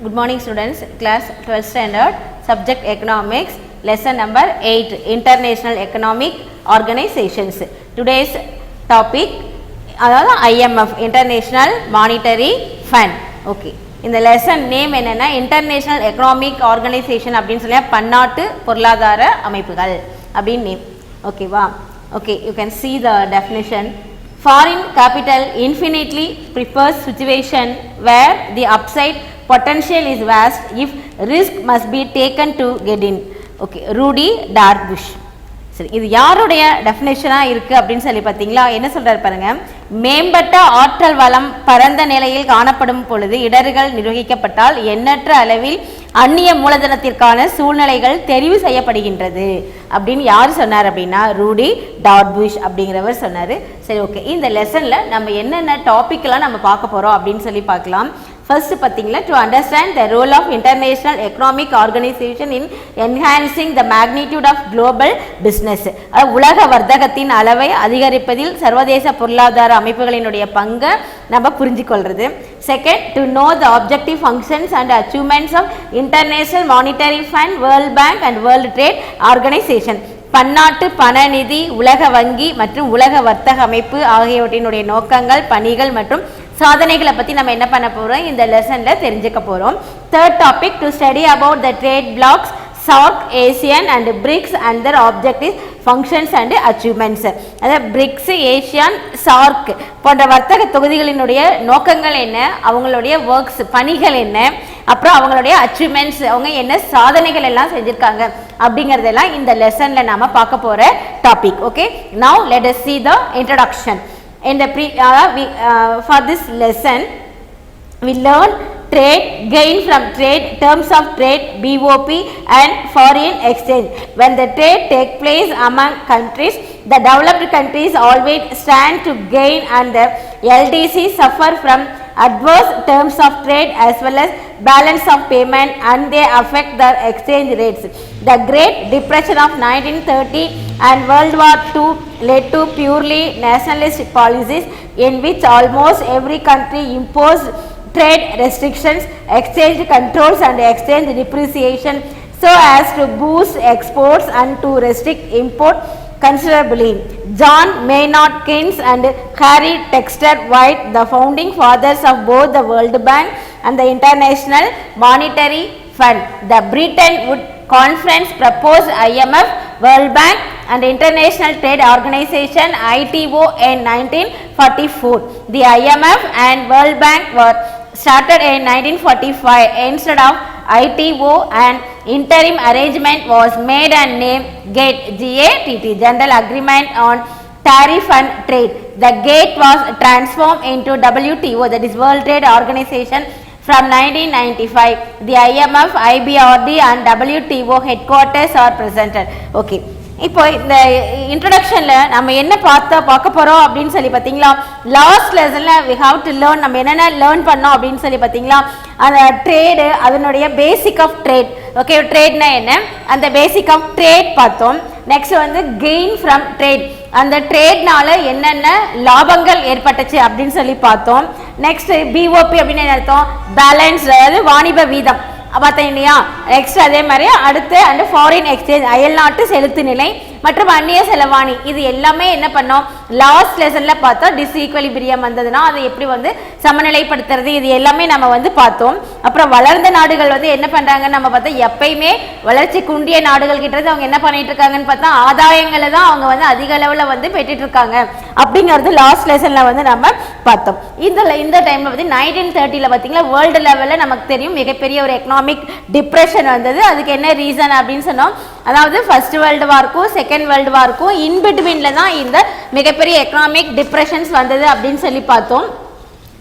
Good morning students, class 12th standard, subject economics, lesson number 8, international economic organizations. Today's topic அதாவது IMF, International Monetary Fund. Okay. இந்த lesson name என்னன்னா International Economic Organization அப்படின்னு சொல்லியா பன்னாட்டு பொருளாதார அமைப்புகள் அப்படின்னு நேம். ஓகேவா? Okay, you can see the definition. Foreign capital infinitely prefers situation where the upside potential is vast if risk must be taken to get in. Okay, Rudy Darbush. சரி, இது யாருடைய டெஃபினேஷனாக இருக்குது அப்படின்னு சொல்லி பார்த்தீங்களா? என்ன சொல்கிறார் பாருங்க, மேம்பட்ட ஆற்றல் வளம் பரந்த நிலையில் காணப்படும் பொழுது இடர்கள் நிர்வகிக்கப்பட்டால் எண்ணற்ற அளவில் அந்நிய மூலதனத்திற்கான சூழ்நிலைகள் தெரிவு செய்யப்படுகின்றது அப்படின்னு யார் சொன்னார் அப்படின்னா ரூடி டார்புஷ் அப்படிங்கிறவர் சொன்னார். சரி, ஓகே, இந்த லெசனில் நம்ம என்னென்ன டாப்பிக்கெலாம் நம்ம பார்க்க போகிறோம் அப்படின்னு சொல்லி பார்க்கலாம். ஃபர்ஸ்ட் பார்த்தீங்களா, to understand the role of international economic organization in enhancing the magnitude of global business, உலக வர்த்தகத்தின் அளவை அதிகரிப்பதில் சர்வதேச பொருளாதார அமைப்புகளினுடைய பங்கை நம்ம புரிஞ்சுக்கொள்வது. Second, to know the objective functions and achievements of international monetary fund, world bank and world trade organization, பன்னாட்டு பணநிதி, உலக வங்கி மற்றும் உலக வர்த்தக அமைப்பு ஆகியவற்றினுடைய நோக்கங்கள், பணிகள் மற்றும் சாதனைகளை பற்றி நம்ம என்ன பண்ண போகிறோம் இந்த லெசனில் தெரிஞ்சுக்க போகிறோம். Third topic, to study about the trade blocks, SAARC, ASEAN and BRICS and their objectives, functions and achievements. அதாவது பிரிக்ஸ், ஏசியன், சார்க் போன்ற வர்த்தக தொகுதிகளினுடைய நோக்கங்கள் என்ன, அவங்களுடைய ஒர்க்ஸ் பணிகள் என்ன, அப்புறம் அவங்களுடைய அச்சீவ்மெண்ட்ஸ், அவங்க என்ன சாதனைகள் எல்லாம் செஞ்சுருக்காங்க அப்படிங்கிறதெல்லாம் இந்த லெசனில் நாம் பார்க்க போகிற topic. Okay, now let us see the introduction. In the for this lesson we learn trade, gain from trade, terms of trade, BOP and foreign exchange. When the trade take place among countries, the developed countries always stand to gain and the LDC suffer from adverse terms of trade as well as balance of payment, and they affect their exchange rates. The Great Depression of 1930 and World War II led to purely nationalist policies in which almost every country imposed trade restrictions, exchange controls and exchange depreciation so as to boost exports and to restrict import considerably. John Maynard Keynes and Harry Textor White, the founding fathers of both the World Bank and the International Monetary Fund, the Bretton Woods Conference proposed IMF, World Bank and International Trade Organization ITO in 1944. The IMF and World Bank were started in 1945. Instead of ITO, an interim arrangement was made and named GATT, GATT, General Agreement on Tariff and Trade. The GATT was transformed into WTO, that is World Trade Organization, from 1995. The IMF, IBRD and WTO headquarters are presented. Okay, இப்போ இந்த இன்ட்ரடக்ஷனில் நம்ம என்ன பார்க்க போகிறோம் அப்படின்னு சொல்லி பார்த்தீங்களா, last லெசனில் வி ஹாவ் டு லேர்ன், நம்ம என்னென்ன லேர்ன் பண்ணோம் அப்படின்னு சொல்லி பார்த்தீங்களா, அந்த ட்ரேடு, அதனுடைய பேசிக் ஆஃப் ட்ரேட். ஓகே, ட்ரேட்னா என்ன, அந்த பேசிக் ஆஃப் ட்ரேட் பார்த்தோம். நெக்ஸ்ட் வந்து கெயின் ஃப்ரம் ட்ரேட், அந்த ட்ரேட்னால என்னென்ன லாபங்கள் ஏற்பட்டுச்சு அப்படின்னு சொல்லி பார்த்தோம். நெக்ஸ்ட் பிஓபி அப்படின்னு என்ன அர்த்தம், பேலன்ஸ், அதாவது வாணிப வீதம் பார்த்தேன் இல்லையா. நெக்ஸ்ட் அதே மாதிரி அடுத்து அந்த ஃபாரின் எக்ஸ்சேஞ்ச், அயல்நாட்டு செலுத்து நிலை மற்றும் அந்நிய செலவாணி, இது எல்லாமே என்ன பண்ணோம் லாஸ்ட் லெசனில் பார்த்தோம். டிஸ்ஈக்வலிபிரியம் வந்ததுன்னா அதை எப்படி வந்து சமநிலைப்படுத்துறது, இது எல்லாமே நம்ம வந்து பார்த்தோம். அப்புறம் வளர்ந்த நாடுகள் வந்து என்ன பண்ணுறாங்கன்னு நம்ம பார்த்தா, எப்பயுமே வளர்ச்சி குன்றிய நாடுகள் கிட்ட அவங்க என்ன பண்ணிட்டு இருக்காங்கன்னு பார்த்தா ஆதாயங்களை தான் அவங்க வந்து அதிக அளவில் வந்து பெற்றுட்டு இருக்காங்க அப்படிங்கிறது லாஸ்ட் லெசனில் வந்து நம்ம பார்த்தோம். இந்த டைமில் வந்து 1930 பார்த்தீங்களா, வேர்ல்டு லெவலில் நமக்கு தெரியும் மிகப்பெரிய ஒரு எக்கனாமிக் டிப்ரெஷன் வந்தது. அதுக்கு என்ன ரீசன் அப்படின்னு சொன்னோம், அதாவது ஃபர்ஸ்ட் வேர்ல்டு வார்க்கும் செகண்ட் வேர்ல்டு வார்க்கும் இன்பிட்வீன்ல தான் இந்த மிகப்பெரிய எக்கனாமிக் டிப்ரெஷன்ஸ் வந்தது அப்படின்னு சொல்லி பார்த்தோம்.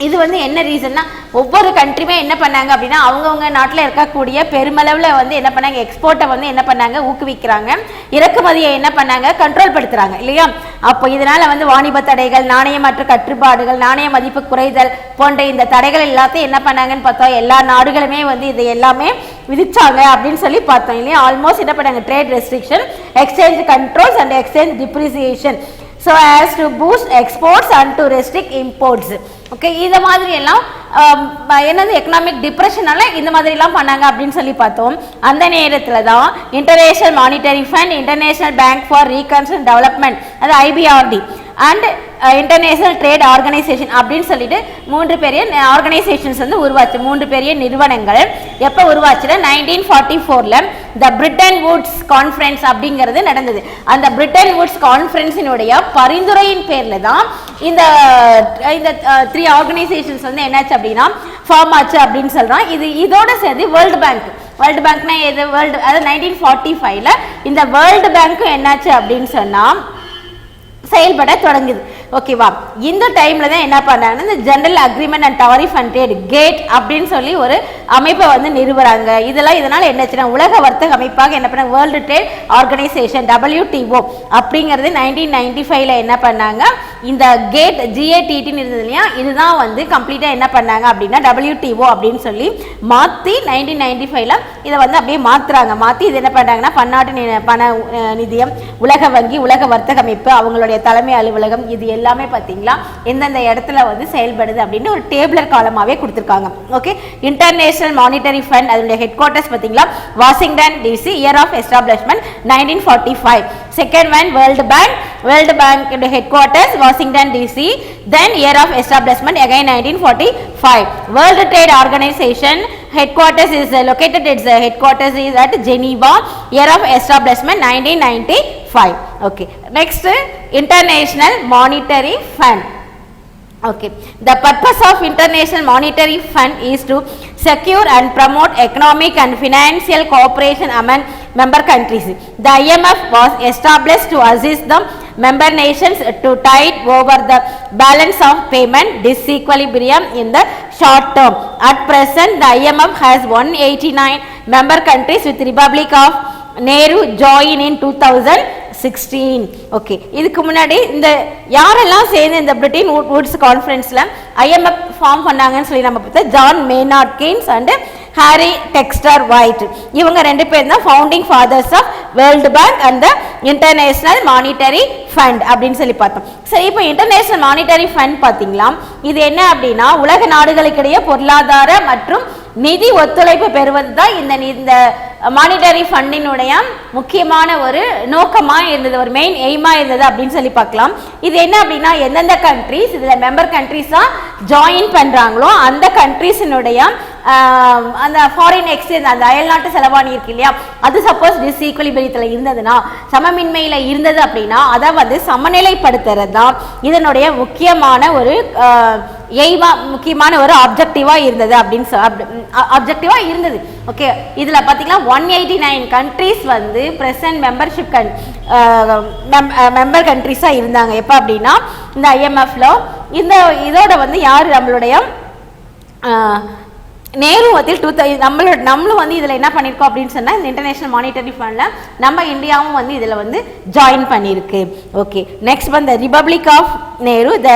இது வந்து என்ன ரீசன்னா, ஒவ்வொரு கண்ட்ரியுமே என்ன பண்ணாங்க அப்படின்னா அவங்கவுங்க நாட்டில் இருக்கக்கூடிய பெருமளவில் வந்து என்ன பண்ணாங்க, எக்ஸ்போர்ட்டை வந்து என்ன பண்ணாங்க ஊக்குவிக்கிறாங்க, இறக்குமதியை என்ன பண்ணாங்க கண்ட்ரோல் படுத்துறாங்க இல்லையா. அப்போ இதனால் வந்து வாணிப தடைகள், நாணயமற்ற கட்டுப்பாடுகள், நாணய மதிப்பு குறைதல் போன்ற இந்த தடைகள் எல்லாத்தையும் என்ன பண்ணாங்கன்னு பார்த்தோம், எல்லா நாடுகளுமே வந்து இது எல்லாமே விதிச்சாங்க அப்படின்னு சொல்லி பார்த்தோம் இல்லையா. ஆல்மோஸ்ட் என்ன பண்ணாங்க, trade restriction, exchange controls and exchange depreciation so as to boost exports and to restrict imports. Okay, இந்த மாதிரி எல்லாம் என்னது எக்கனாமிக் டிப்ரெஷனால இந்த மாதிரிலாம் பண்ணாங்க அப்படின்னு சொல்லி பார்த்தோம். அந்த நேரத்தில் தான் international monetary fund, international bank for reconstruction development, அது IBRD and international trade organisation அப்படின்னு சொல்லிட்டு 3 பெரிய ஆர்கனைசேஷன்ஸ் வந்து உருவாச்சு. 3 பெரிய நிறுவனங்கள் எப்போ உருவாச்சுன்னா 1944ல் த பிரிட்டன் வுட்ஸ் கான்ஃபரன்ஸ் அப்படிங்கிறது நடந்தது. அந்த பிரிட்டன் வுட்ஸ் கான்ஃபரன்ஸினுடைய பரிந்துரையின் பேரில் தான் இந்த 3 ஆர்கனைசேஷன்ஸ் வந்து என்னாச்சு அப்படின்னா ஃபார்ம் ஆச்சு அப்படின்னு சொல்கிறோம். இதோட சேர்ந்து வேர்ல்டு பேங்க்னா எது? அதாவது 1945ல் இந்த வேர்ல்டு பேங்க்கும் என்னாச்சு அப்படின்னு சொன்னால் செயல்பட தொடங்குது. ஓகேவா? இந்த டைம்ல தான் என்ன பண்ணாங்கன்னா இந்த general agreement and tariff and trade GATT அப்படின்னு சொல்லி ஒரு அமைப்பை வந்து நிறுவுறாங்க. இதனால என்னச்சுன்னா உலக வர்த்தக அமைப்பாக என்ன பண்ண வேர்ல்டு ட்ரேட் ஆர்கனைசேஷன் WTO அப்படிங்கிறது 1995ல என்ன பண்ணாங்க, இந்த கேட் GATTன்னு இருந்தது இல்லையா, இதுதான் வந்து கம்ப்ளீட்டா என்ன பண்ணாங்க அப்படின்னா WTO அப்படின்னு சொல்லி மாற்றி 1995ல இதை வந்து அப்படியே மாற்றி இது என்ன பண்ணாங்கன்னா பன்னாட்டு பண நிதியம், உலக வங்கி, உலக வர்த்தக அமைப்பு, அவங்களுடைய தலைமை அலுவலகம், இது எல்லாமே பார்த்தீங்களா எந்தெந்த இடத்துல வந்து செயல்படுது அப்படின்னு ஒரு டேபிளர் காலமாகவே கொடுத்துருக்காங்க. ஓகே, இன்டர்நேஷனல் மானிட்டரி ஃபண்ட் அதனுடைய ஹெட் குவார்ட்டர்ஸ் பார்த்தீங்களா Washington DC, year of establishment 1945. Second one world bank headquarters Washington DC, then year of establishment again 1945. World trade organisation headquarters is located, its headquarters is at Geneva, year of establishment 1995. Okay, next International Monetary Fund. Okay, the purpose of International Monetary Fund is to secure and promote economic and financial cooperation among member countries. The IMF was established to assist the member nations to tide over the balance of payment disequilibrium in the short term. At present, the IMF has 189 member countries with Republic of Nehru join in 2016. Okay, இதுக்கு முன்னாடி இந்த யாரெல்லாம் சேர்ந்து இந்த Bretton Woods கான்ஃபரன்ஸ்ல IMF form பண்ணாங்கன்னு சொல்லி நம்ம பார்த்தா John Maynard Keynes and Harry Dexter White, இவங்க 2 பேர் தான் founding fathers of world bank and the international monetary fund அப்படின்னு சொல்லி பார்த்தோம். சரி, இப்போ இன்டர்நேஷனல் மானிட்டரி ஃபண்ட் பார்த்தீங்களா, இது என்ன அப்படின்னா உலக நாடுகளுக்கிடையே பொருளாதார மற்றும் நிதி ஒத்துழைப்பு பெறுவது தான் இந்த மானிட்டரி ஃபண்டினுடைய முக்கியமான ஒரு நோக்கமாக இருந்தது, ஒரு மெயின் எய்மாக இருந்தது அப்படின்னு சொல்லி பார்க்கலாம். இது என்ன அப்படின்னா எந்தெந்த கண்ட்ரிஸ் இதில் மெம்பர் கண்ட்ரிஸாக ஜாயின் பண்ணுறாங்களோ அந்த கண்ட்ரிஸினுடைய அந்த ஃபாரின் எக்ஸ்சேஞ்ச், அந்த அயல்நாட்டு செலவாணி இருக்கு இல்லையா, அது சப்போஸ் டிஸ்ஈக்வலிபிரியத்தில் இருந்ததுன்னா, சமமின்மையில் இருந்தது அப்படின்னா அதை வந்து சமநிலைப்படுத்துறது தான் இதனுடைய முக்கியமான ஒரு முக்கியமான ஒரு ஆப்ஜெக்டிவாக இருந்தது ஆப்ஜெக்டிவாக இருந்தது. ஓகே, இதில் பார்த்தீங்கன்னா 189 கண்ட்ரிஸ் வந்து பிரசன்ட் மெம்பர் கண்ட்ரிஸாக இருந்தாங்க. எப்போ அப்படின்னா இந்த IMFல இதோட வந்து யார் நம்மளுடைய நேரு வந்து நம்மளும் வந்து இதில் என்ன பண்ணியிருக்கோம் அப்படின்னு சொன்னால் இந்த இன்டர்நேஷனல் மானிட்டரி ஃபண்டில் நம்ம இந்தியாவும் வந்து இதில் வந்து ஜாயின் பண்ணியிருக்கு. ஓகே, நெக்ஸ்ட் வந்து republic of Nauru, the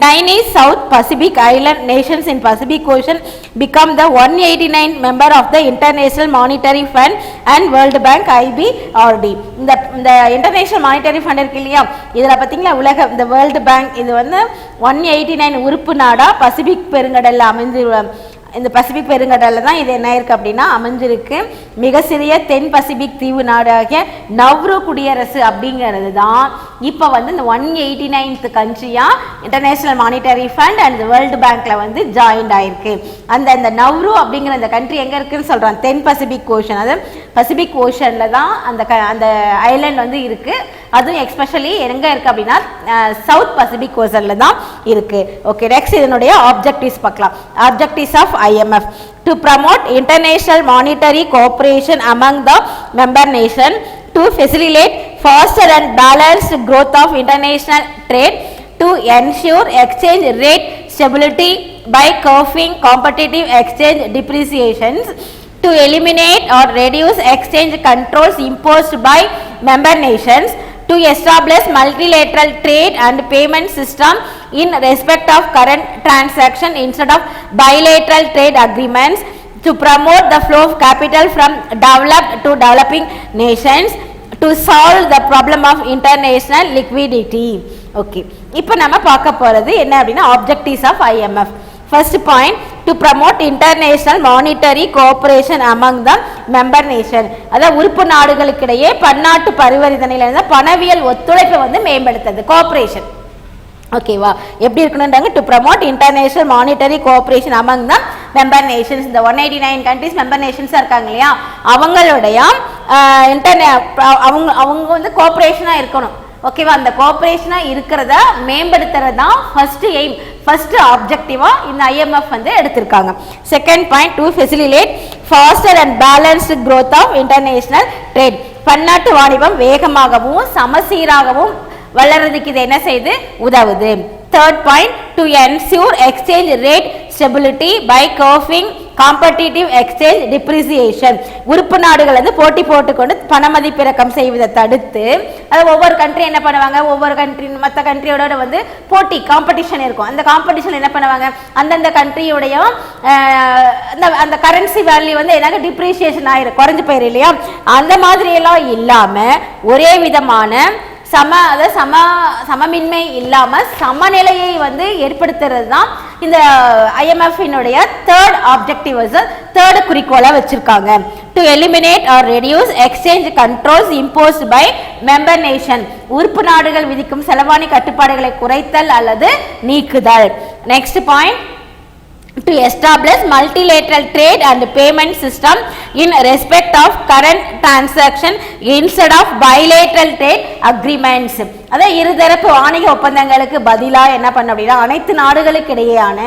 tiny South Pacific island nations in Pacific Ocean become the 189 member of the International Monetary Fund and World Bank IBRD. இந்த இன்டர்நேஷனல் மானிட்டரி ஃபண்ட் இருக்கு இல்லையா, இதில் பார்த்தீங்களா உலக இந்த வேர்ல்டு பேங்க் இது வந்து 189 உறுப்பு நாடாக பசிபிக் பெருங்கடலில் அமைந்து, இந்த பசிபிக் பெருங்கடலில் தான் இது என்ன இருக்குது அப்படின்னா அமைஞ்சிருக்கு. மிக சிறிய தென் பசிபிக் தீவு நாடாகிய நவ்ரு குடியரசு அப்படிங்கிறது தான் இப்போ வந்து இந்த 189th கண்ட்ரியாக international monetary fund and world பேங்க்கில் வந்து ஜாயின்ட் ஆகிருக்கு. அந்த நவ்ரு அப்படிங்கிற அந்த கண்ட்ரி எங்கே இருக்குதுன்னு சொல்கிறான், தென் பசிபிக் ஓஷன், அது பசிபிக் ஓஷனில் தான் அந்த ஐலண்ட் வந்து இருக்குது. அதுவும் எக்ஸ்பெஷலி எங்கே இருக்குது அப்படின்னா சவுத் பசிபிக் ஓஷனில் தான் இருக்குது. ஓகே, நெக்ஸ்ட் இதனுடைய ஆப்ஜெக்டிவ்ஸ் பார்க்கலாம். Objectives of IMF to promote international monetary cooperation among the member nations, to facilitate faster and balanced growth of international trade, to ensure exchange rate stability by curbing competitive exchange depreciations, to eliminate or reduce exchange controls imposed by member nations, to establish multilateral trade and payment system in respect of current transaction instead of bilateral trade agreements, to promote the flow of capital from developed to developing nations, to solve the problem of international liquidity. Okay, இப்போ நம்ம பார்க்க போறது என்ன அப்படின்னா objectives of IMF. First point, to promote international monetary cooperation among the member nation. அதாவது உறுப்பு நாடுகளுக்கிடையே பன்னாட்டு பரிவர்த்தனையில் இருந்த பணவியல் ஒத்துழைப்பை வந்து மேம்படுத்துறது கோஆபரேஷன். ஓகேவா, எப்படி இருக்கணும்ன்றாங்க, to promote international monetary cooperation among the member nations. இந்த 189 கண்ட்ரிஸ் மெம்பர் நேஷன்ஸாக இருக்காங்க இல்லையா, அவங்களுடைய அவங்க வந்து கோஆபரேஷனாக இருக்கணும். ஓகேவா, அந்த கோஆபரேஷனாக இருக்கிறத மேம்படுத்துறது தான் ஃபர்ஸ்ட் எய்ம், ஃபர்ஸ்ட் ஆப்ஜெக்டிவாக இந்த ஐஎம்எஃப் வந்து எடுத்திருக்காங்க. Second point, to facilitate faster and balanced growth of international trade. பன்னாட்டு வாணிபம் வேகமாகவும் சமசீராகவும் வளர்றதுக்கு இது என்ன செய்து உதவுது. Third point, to ensure exchange rate stability by curbing competitive exchange depreciation. உறுப்பு நாடுகள் வந்து போட்டி போட்டுக்கொண்டு பண மதிப்பிறக்கம் செய்வதை தடுத்து, அதாவது ஒவ்வொரு கண்ட்ரி என்ன பண்ணுவாங்க, ஒவ்வொரு கண்ட்ரி மற்ற கண்ட்ரியோட வந்து போட்டி காம்படிஷன் இருக்கும். அந்த காம்படிஷன் என்ன பண்ணுவாங்க, அந்தந்த கண்ட்ரியோடைய அந்த கரன்சி வேல்யூ வந்து என்ன டிப்ரிசியேஷன் ஆயிரும், குறைஞ்சு போயிரு இல்லையா. அந்த மாதிரி எல்லாம் இல்லாம ஒரே விதமான சமமின்மை இல்லாம சமநிலையை வந்து ஏற்படுத்துறது தான் இந்த ஐஎம்எஃப்னுடைய தேர்ட் ஆப்ஜெக்டிவ், தேர்ட் குறிக்கோளா வச்சிருக்காங்க. To eliminate or reduce exchange controls imposed by member nation. உறுப்பு நாடுகள் விதிக்கும் செலவாணி கட்டுப்பாடுகளை குறைத்தல் அல்லது நீக்குதல். Next point, to establish multilateral trade and payment system in respect of current transaction instead of bilateral trade agreements. அத இருதரப்பு வாணிக ஒப்பந்தங்களுக்கு பதிலாக என்ன பண்ண அப்படின்னா அனைத்து நாடுகளுக்கு இடையேயான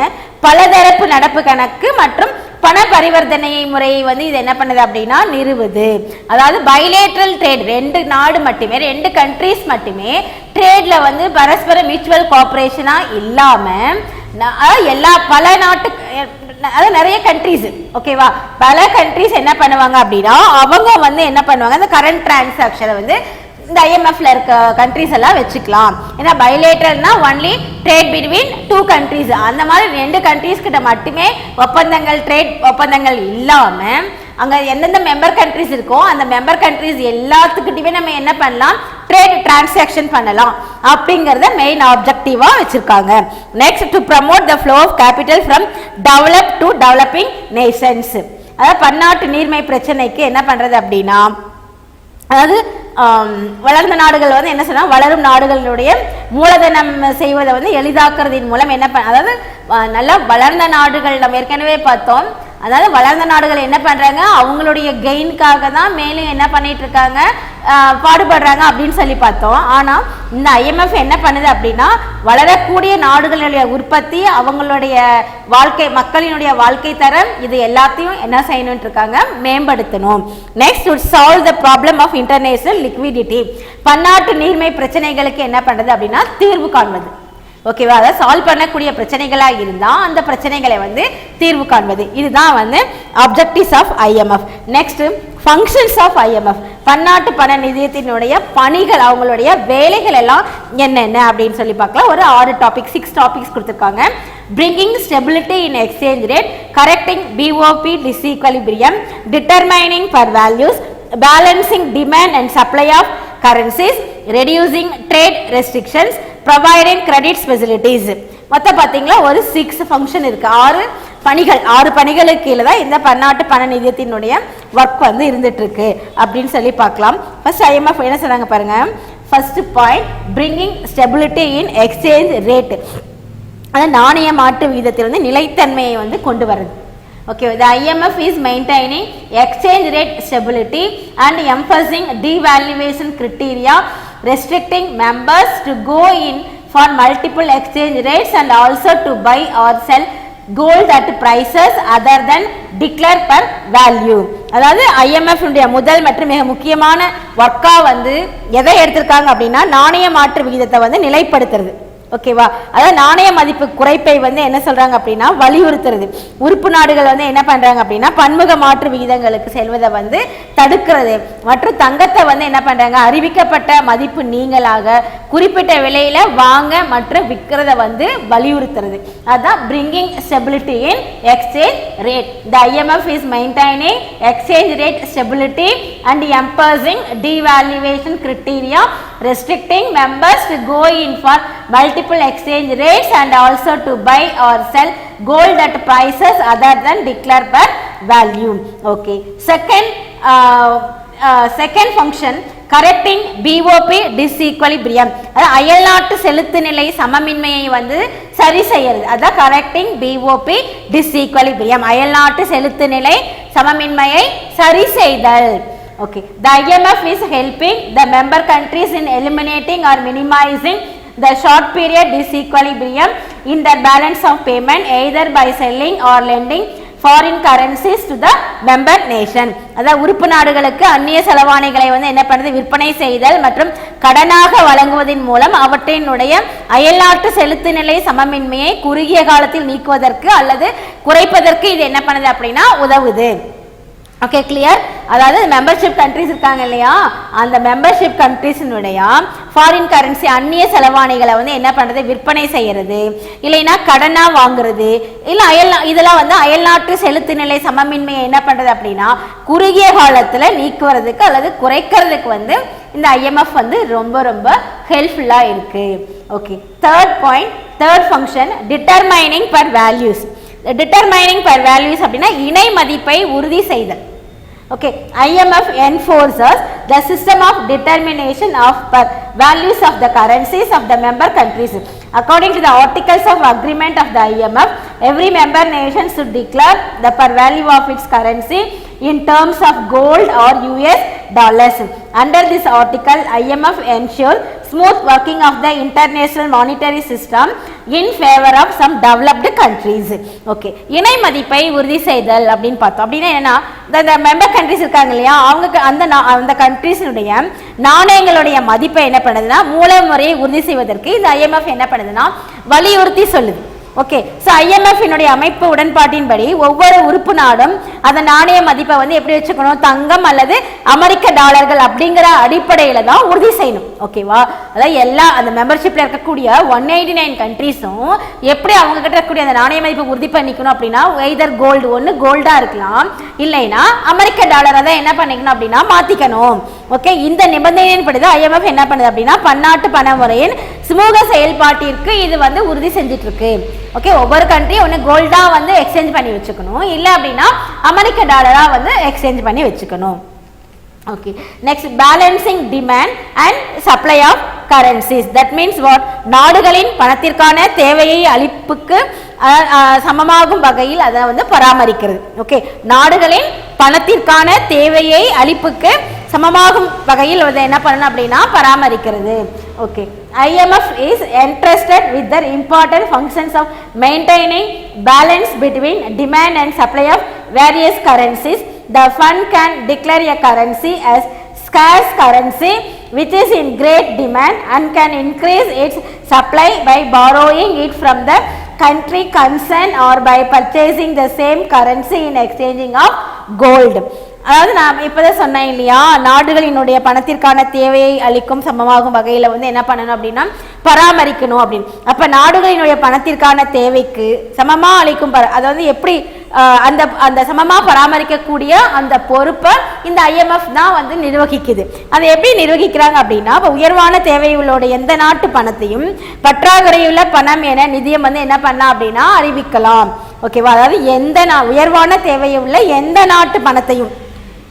பலதரப்பு நடப்பு கணக்கு மற்றும் பண பரிவர்த்தனை முறையை வந்து இது என்ன பண்ணுது அப்படின்னா நிறுவுது. அதாவது பைலேட்ரல் ட்ரேட், ரெண்டு நாடு மட்டுமே, ரெண்டு கண்ட்ரீஸ் மட்டுமே ட்ரேட்ல வந்து பரஸ்பர மியூச்சுவல் கோஆபரேஷனா இல்லாம பல நாட்டு, அதாவது நிறைய கண்ட்ரீஸ், ஓகேவா, பல கண்ட்ரீஸ் என்ன பண்ணுவாங்க அப்படின்னா அவங்க வந்து என்ன பண்ணுவாங்க, அந்த கரண்ட் டிரான்சாக்ஷனை வந்து இந்த ஐஎம்எஃப்ல இருக்க கண்ட்ரிஸ் எல்லாம் வச்சுக்கலாம். ஏன்னா பைலேட்டரல்னா only trade between two countries, அந்த மாதிரி ரெண்டு கண்ட்ரிஸ் கிட்ட மட்டுமே ஒப்பந்தங்கள், ட்ரேட் ஒப்பந்தங்கள் இல்லாம அங்க எந்தெந்த மெம்பர் கண்ட்ரிஸ் இருக்கோ அந்த மெம்பர் கண்ட்ரிஸ் எல்லாத்துக்கிட்டயுமே நம்ம என்ன பண்ணலாம், ட்ரேட் டிரான்சாக்ஷன் பண்ணலாம் அப்படிங்கறத மெயின் ஆப்ஜெக்டிவா வச்சிருக்காங்க. Next, to promote the flow of capital from develop to developing nations. அதாவது பன்னாட்டு நீர்மை பிரச்சனைக்கு என்ன பண்றது அப்படின்னா, அதாவது வளர்ந்த நாடுகள் வந்து என்ன சொன்னா வளரும் நாடுகளுடைய மூலதனம் செய்வதை வந்து எளிதாக்குறதின் மூலம் என்ன அதாவது நல்லா வளர்ந்த நாடுகள் நம்ம ஏற்கனவே பார்த்தோம். அதாவது வளர்ந்த நாடுகள் என்ன பண்றாங்க, அவங்களுடைய கெயின்காக தான் மேலும் என்ன பண்ணிட்டு இருக்காங்க, பாடுபடுறாங்க அப்படின்னு சொல்லி பார்த்தோம். ஆனா இந்த ஐஎம்எஃப் என்ன பண்ணுது அப்படின்னா வளரக்கூடிய நாடுகளுடைய உற்பத்தி, அவங்களுடைய வாழ்க்கை, மக்களினுடைய வாழ்க்கை தரம், இது எல்லாத்தையும் என்ன செய்யணும் இருக்காங்க, மேம்படுத்தணும். Next, to solve the problem of international liquidity. பன்னாட்டு நீர்மை பிரச்சனைகளுக்கு என்ன பண்றது அப்படின்னா தீர்வு காண்பது. ஓகேவா, அதை சால்வ் பண்ணக்கூடிய பிரச்சனைகளா இருந்தா அந்த பிரச்சனைகளை வந்து தீர்வு காண்பது. இதுதான் வந்து objectives of IMF. Next, functions of IMF. பன்னாட்டு பண நிதியத்தினுடைய பணிகள், அவங்களுடைய வேலைகள் எல்லாம் என்னென்ன அப்படின்னு சொல்லி பார்க்கலாம். ஒரு 6 டாபிக்ஸ் கொடுத்துருக்காங்க. bringing stability in exchange rate, correcting BOP disequilibrium, determining per values, balancing demand and supply of currencies, reducing trade restrictions, providing credit facilities. மொத்தம் பார்த்தீங்களா ஒரு 6 ஃபங்க்ஷன் இருக்கு, 6 பணிகளுக்கு கீழே தான் இந்த பன்னாட்டு பண நிதியத்தினுடைய ஒர்க் வந்து இருந்துட்டு இருக்கு அப்படின்னு சொல்லி பார்க்கலாம். ஃபர்ஸ்ட் ஐஎம்எஃப் என்ன சொன்னாங்க பாருங்க. ஃபர்ஸ்ட் பாயிண்ட், பிரிங்கிங் ஸ்டெபிலிட்டி இன் எக்ஸ்சேஞ்ச் ரேட். அதாவது நாணய மாற்று விகிதத்தில் வந்து நிலைத்தன்மையை வந்து கொண்டு வருது. Okay, the IMF is maintaining exchange rate stability and emphasizing devaluation criteria, restricting members to go in for multiple exchange rates and also to buy or sell gold at prices other than declared per value. அதாவது IMF உடைய முதல் மற்றும் மிக முக்கியமான ஒர்க்கா வந்து எதை எடுத்திருக்காங்க அப்படின்னா நாணய மாற்று விகிதத்தை வந்து நிலைப்படுத்துறது. ஓகேவா, அதாவது நாணய மதிப்பு குறைப்பை வந்து என்ன சொல்றாங்க அப்படின்னா வலியுறுத்துறது. உறுப்பு நாடுகள் வந்து என்ன பண்றாங்க அப்படின்னா பன்முக மாற்று விகிதங்களுக்கு செல்வதை வந்து தடுக்கிறது. மற்றும் தங்கத்தை வந்து என்ன பண்றாங்க, அறிவிக்கப்பட்ட மதிப்பு நீங்களாக குறிப்பிட்ட விலையில வாங்க மற்றும் விற்கிறத வந்து வலியுறுத்துறது. அதான் bringing stability in exchange rate. The IMF is maintaining exchange rate stability and emphasizing devaluation criteria, restricting members to go in for multiple exchange rates and also to buy or sell gold at prices other than declared per value. Okay. Second function, correcting BOP disequilibrium. அதாவது அயல்நாட்டு செலுத்து நிலை சமமின்மையை வந்து சரி செய்யறது. அதான் correcting BOP disequilibrium. அயல்நாட்டு செலுத்து நிலை சமமின்மையை சரி செய்தல். Okay. The IMF is helping the member countries in eliminating or minimizing the short period disequilibrium in their balance of payment either by selling or lending foreign currencies to the member nation. அதாவது உறுப்பு நாடுகளுக்கு அந்நிய செலவாணிகளை வந்து என்ன பண்ணுது, விற்பனை செய்தல் மற்றும் கடனாக வழங்குவதன் மூலம் அவற்றினுடைய அயல்நாட்டு செலுத்து நிலை சமமின்மையை குறுகிய காலத்தில் நீக்குவதற்கு அல்லது குறைப்பதற்கு இது என்ன பண்ணுது அப்படின்னா உதவுது. Okay, clear. அதாவது மெம்பர்ஷிப் கண்ட்ரிஸ் இருக்காங்க இல்லையா, அந்த மெம்பர்ஷிப் கண்ட்ரிஸினுடைய ஃபாரின் கரன்சி அந்நிய செலவாணிகளை வந்து என்ன பண்ணுறது, விற்பனை செய்கிறது, இல்லைன்னா கடனாக வாங்குறது, இல்லை இதெல்லாம் வந்து அயல்நாட்டு செலுத்து நிலை சமமின்மையை என்ன பண்ணுறது அப்படின்னா குறுகிய காலத்தில் நீக்குவதற்கு அல்லது குறைக்கிறதுக்கு வந்து இந்த IMF வந்து ரொம்ப ரொம்ப ஹெல்ப்ஃபுல்லாக இருக்குது. Okay, third function, determining per values. Determining per values அப்படின்னா இணை மதிப்பை உறுதி செய்தல். Okay, IMF enforces the system of determination of per values of the currencies of the member countries. According to the articles of agreement of the IMF, every member nation should declare the per value of its currency in terms of gold or US dollars. Under this article, IMF ensures smooth working of the international monetary system in favor of some developed countries. Okay, இணை மதிப்பை உறுதி செய்தல் அப்படின்னு பார்த்தோம். அப்படின்னா என்னன்னா, இந்த member countries இருக்காங்க இல்லையா, அவங்க அந்த கண்ட்ரிஸினுடைய நாணயங்களுடைய மதிப்பை என்ன பண்ணுதுன்னா மூல முறையை உறுதி செய்வதற்கு இந்த IMF என்ன பண்ணுதுன்னா வலியுறுத்தி சொல்லுது. ஓகே, ஸோ IMF அமைப்பு உடன்பாட்டின்படி ஒவ்வொரு உறுப்பு நாடும் அந்த நாணய மதிப்பை வந்து எப்படி வச்சுக்கணும், தங்கம் அல்லது அமெரிக்க டாலர்கள் அப்படிங்கிற அடிப்படையில் தான் உறுதி செய்யணும். ஓகேவா, அதாவது எல்லா அந்த மெம்பர்ஷிப்பில் இருக்கக்கூடிய 189 கண்ட்ரிஸும் எப்படி அவங்க கிட்ட இருக்கக்கூடிய அந்த நாணய மதிப்பை உறுதி பண்ணிக்கணும் அப்படின்னா எய்தர் கோல்டு, ஒன்று கோல்டாக இருக்கலாம், இல்லைன்னா அமெரிக்க டாலரை தான் என்ன பண்ணிக்கணும் அப்படின்னா மாற்றிக்கணும். ஓகே, இந்த நிபந்தனையின்படி தான் IMF என்ன பண்ணுது அப்படின்னா பன்னாட்டு பண முறையின் சுமூக செயல்பாட்டிற்கு இது வந்து உறுதி செஞ்சுட்டு இருக்கு. ஓகே, ஒவ்வொரு கண்ட்ரியும் ஒன்று கோல்டா வந்து எக்ஸ்சேஞ்ச் பண்ணி வச்சுக்கணும், இல்லை அப்படின்னா அமெரிக்க டாலரா வந்து எக்ஸ்சேஞ்ச் பண்ணி வச்சுக்கணும். Okay, next, balancing demand and supply of currencies. That means what, நாடுகளின் பணத்திற்கான தேவையை அளிப்புக்கு சமமாகும் வகையில் அதை வந்து பராமரிக்கிறது. ஓகே, நாடுகளின் பணத்திற்கான தேவையை அளிப்புக்கு சமமாகும் வகையில் அதை என்ன பண்ணணும் அப்படின்னா பராமரிக்கிறது. Okay, IMF is entrusted with the important functions of maintaining balance between demand and supply of various currencies. The fund can declare a currency as scarce currency which is in great demand and can increase its supply by borrowing it from the country concerned or by purchasing the same currency in exchanging of gold. அதாவது நான் இப்போதான் சொன்னேன் இல்லையா, நாடுகளினுடைய பணத்திற்கான தேவையை அளிக்கும் சமமாகும் வகையில் வந்து என்ன பண்ணணும் அப்படின்னா பராமரிக்கணும் அப்படின்னு. அப்போ நாடுகளினுடைய பணத்திற்கான தேவைக்கு சமமாக அளிக்கும் அதாவது எப்படி அந்த அந்த சமமாக பராமரிக்கக்கூடிய அந்த பொறுப்பை இந்த IMF தான் வந்து நிர்வகிக்குது. அதை எப்படி நிர்வகிக்கிறாங்க அப்படின்னா, இப்போ உயர்வான தேவையுள்ள எந்த நாட்டு பணத்தையும் பற்றாக்குறையுள்ள பணம் என நிதியம் வந்து என்ன பண்ணலாம் அப்படின்னா அறிவிக்கலாம். ஓகேவா, அதாவது எந்த உயர்வான தேவையுள்ள எந்த நாட்டு பணத்தையும்,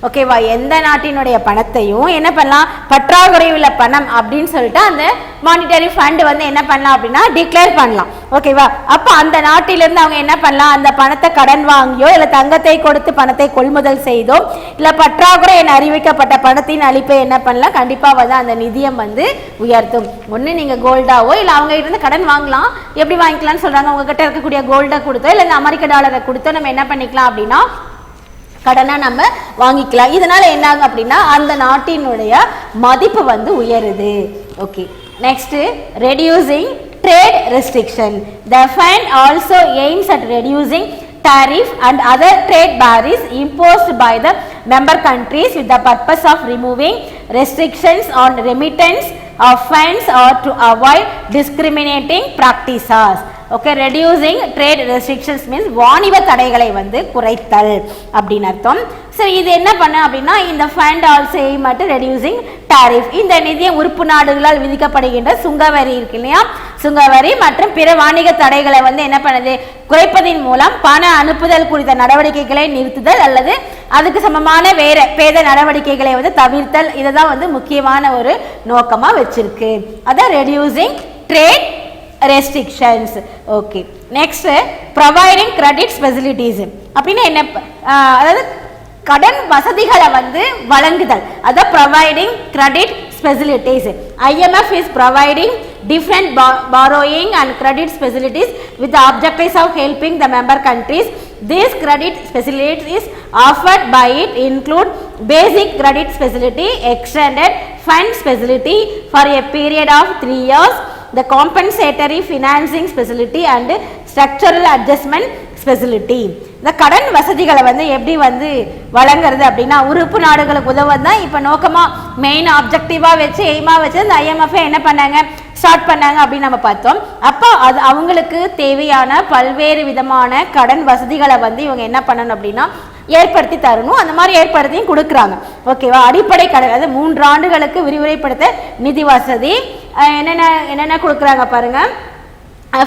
ஓகேவா, எந்த நாட்டினுடைய பணத்தையும் என்ன பண்ணலாம், பற்றாக்குறையுள்ள பணம் அப்படின்னு சொல்லிட்டு அந்த மானிட்டரி ஃபண்ட் வந்து என்ன பண்ணலாம் அப்படின்னா டிக்ளேர் பண்ணலாம். ஓகேவா, அப்போ அந்த நாட்டிலிருந்து அவங்க என்ன பண்ணலாம், அந்த பணத்தை கடன் வாங்கியோ இல்லை தங்கத்தை கொடுத்து பணத்தை கொள்முதல் செய்தோ இல்லை பற்றாக்குறை என அறிவிக்கப்பட்ட பணத்தின் அளிப்பை என்ன பண்ணலாம், கண்டிப்பாக வந்து அந்த நிதியம் வந்து உயர்த்தும். ஒன்று நீங்கள் கோல்டாவோ இல்லை அவங்க இருந்து கடன் வாங்கலாம். எப்படி வாங்கிக்கலாம்னு சொல்கிறாங்க, உங்ககிட்ட இருக்கக்கூடிய கோல்டை கொடுத்தோ இல்லை இந்த அமெரிக்க டாலரை கொடுத்தோ நம்ம என்ன பண்ணிக்கலாம் அப்படின்னா கடனாக நம்ம வாங்கிக்கலாம். இதனால என்ன ஆகும் அப்படின்னா அந்த நாட்டினுடைய மதிப்பு வந்து உயருது. Okay, next, reducing trade restriction. The fund also aims at reducing tariff and other trade barriers imposed by the member countries with the purpose of removing restrictions on remittance of funds or to avoid discriminating practices. Okay, reducing trade restrictions means வாணிப தடைகளை வந்து குறைத்தல் அப்படின்னு அர்த்தம். சரி, இது என்ன பண்ண அப்படின்னா இந்த fund also aim at reducing tariff. இந்த நிதியம் உறுப்பு நாடுகளால் விதிக்கப்படுகின்ற சுங்கவரி இருக்கு இல்லையா, சுங்கவரி மற்றும் பிற வாணிக தடைகளை வந்து என்ன பண்ணுது, குறைப்பதின் மூலம் பண அனுப்புதல் குறித்த நடவடிக்கைகளை நிறுத்துதல் அல்லது அதுக்கு சமமான வேற பேத நடவடிக்கைகளை வந்து தவிர்த்தல். இதுதான் வந்து முக்கியமான ஒரு நோக்கமா வச்சிருக்கு. அதான் reducing trade restrictions. Okay, next providing credit facilities அப்படின்னா என்ன, அதாவது கடன் வசதிகளை வந்து வழங்குதல், அதான் providing credit facilities. IMF is providing different borrowing and credit facilities with the objectives of helping the member countries. These credit facilities offered by it include basic credit facility, extended funds facility for a period of 3 years, the compensatory financing facility and structural adjustment facility. இந்த கடன் வசதிகளை வந்து எப்படி வந்து வழங்குறது அப்படின்னா உறுப்பு நாடுகளுக்கு உதவுவது தான் இப்போ நோக்கமாக மெயின் ஆப்ஜெக்டிவாக வச்சு எய்மாக வச்சு இந்த IMF என்ன பண்ணாங்க, ஸ்டார்ட் பண்ணாங்க அப்படின்னு நம்ம பார்த்தோம். அப்போ அது அவங்களுக்கு தேவையான பல்வேறு விதமான கடன் வசதிகளை வந்து இவங்க என்ன பண்ணணும் அப்படின்னா ஏற்படுத்தி தரணும். அந்த மாதிரி ஏற்படுத்தியும் கொடுக்குறாங்க. ஓகேவா, அடிப்படை கடன், அதாவது 3 ஆண்டுகளுக்கு விரிவுரைப்படுத்த நிதி வசதி என்னென்ன கொடுக்குறாங்க பாருங்க.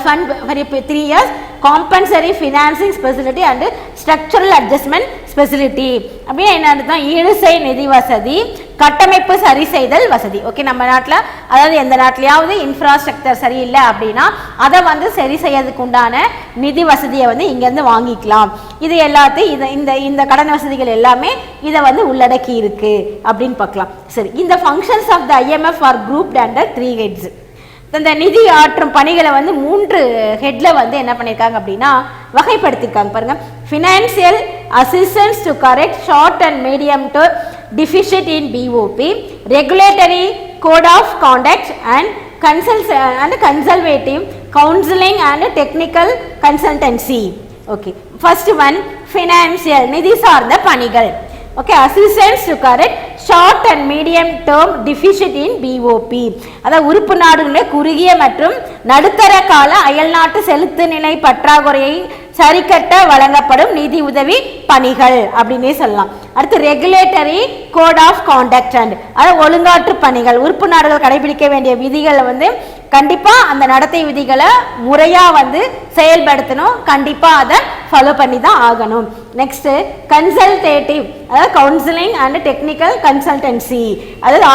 Fund for 3 years, compensatory financing facility and structural adjustment facility. அப்படின்னா என்ன, ஈடுசெய் நிதி வசதி, கட்டமைப்பு சரி செய்தல் வசதி. ஓகே, நம்ம நாட்டில் அதாவது எந்த நாட்டிலையாவது இன்ஃப்ராஸ்ட்ரக்சர் சரியில்லை அப்படின்னா அதை வந்து சரி செய்யறதுக்கு உண்டான நிதி வசதியை வந்து இங்கேருந்து வாங்கிக்கலாம். இது எல்லாத்தையும் இந்த கடன் வசதிகள் எல்லாமே இதை வந்து உள்ளடக்கி இருக்கு அப்படின்னு பார்க்கலாம். சரி, இந்த functions of the IMF are grouped under 3 heads. இந்த நிதி ஆற்றும் பணிகளை வந்து 3 ஹெட்ல வந்து என்ன பண்ணியிருக்காங்க அப்படின்னா வகைப்படுத்திருக்காங்க பாருங்க. Financial assistance to correct short and medium to deficit in BOP, regulatory code of conduct and conservative counselling and technical consultancy. Okay, first one financial நிதி சார்ந்த பணிகள். Okay, assistance to correct short and medium term deficit in BOP, அதாவது உறுப்பு நாடுகளில் குறுகிய மற்றும் நடுத்தர கால அயல்நாட்டு செலுத்து நிலை பற்றாக்குறையை சரிக்கட்ட வழங்கப்படும் நிதி உதவி பணிகள் அப்படின்னே சொல்லலாம். அடுத்து regulatory code of conduct and, அதாவது ஒழுங்காற்று பணிகள், உறுப்பு நாடுகள் கடைபிடிக்க வேண்டிய விதிகளை வந்து கண்டிப்பாக அந்த நடத்தை விதிகளை முறையாக வந்து செயல்படுத்தணும், கண்டிப்பாக அதை ஃபாலோ பண்ணி தான் ஆகணும். நெக்ஸ்ட்டு கன்சல்டேட்டிவ், அதாவது கவுன்சிலிங் அண்ட் டெக்னிக்கல் கன்சல்டன்சி, அதாவது